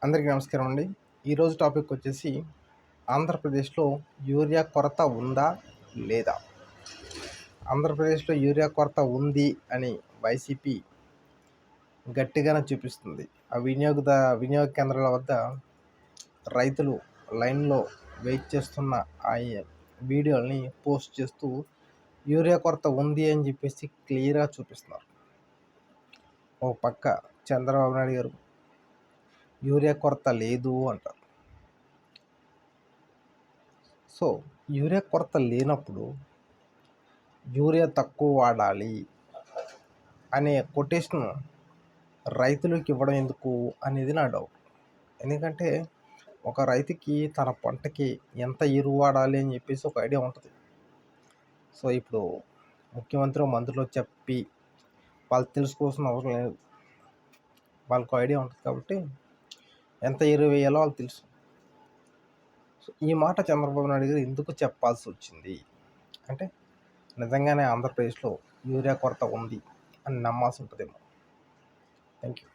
అందరికీ నమస్కారం అండి. ఈరోజు టాపిక్ వచ్చేసి ఆంధ్రప్రదేశ్లో యూరియా కొరత ఉందా లేదా? ఆంధ్రప్రదేశ్లో యూరియా కొరత ఉంది అని వైసీపీ గట్టిగానే చూపిస్తుంది. ఆ వినియోగ కేంద్రాల వద్ద రైతులు లైన్లో వెయిట్ చేస్తున్న ఆ వీడియోల్ని పోస్ట్ చేస్తూ యూరియా కొరత ఉంది అని చెప్పేసి క్లియర్గా చూపిస్తున్నారు. ఓ పక్క చంద్రబాబు నాయుడు గారు యూరియా కొరత లేదు అంటారు. సో యూరియా కొరత లేనప్పుడు యూరియా తక్కువ వాడాలి అనే కొటేషన్ రైతులకు ఇవ్వడం ఎందుకు అనేది నా డౌట్. ఎందుకంటే ఒక రైతుకి తన పంటకి ఎంత ఎరువు వాడాలి అని చెప్పేసి ఒక ఐడియా ఉంటుంది. సో ఇప్పుడు ముఖ్యమంత్రి మంత్రులు చెప్పి వాళ్ళు తెలుసుకోవాల్సిన అవసరం లేదు. వాళ్ళకు ఐడియా ఉంటుంది కాబట్టి ఎంత ఎరువు వేయాలో వాళ్ళు తెలుసు. సో ఈ మాట చంద్రబాబు నాయుడు గారు ఎందుకు చెప్పాల్సి వచ్చింది అంటే నిజంగానే ఆంధ్రప్రదేశ్లో యూరియా కొరత ఉంది అని నమ్మాల్సి ఉంటుందేమో. Thank you.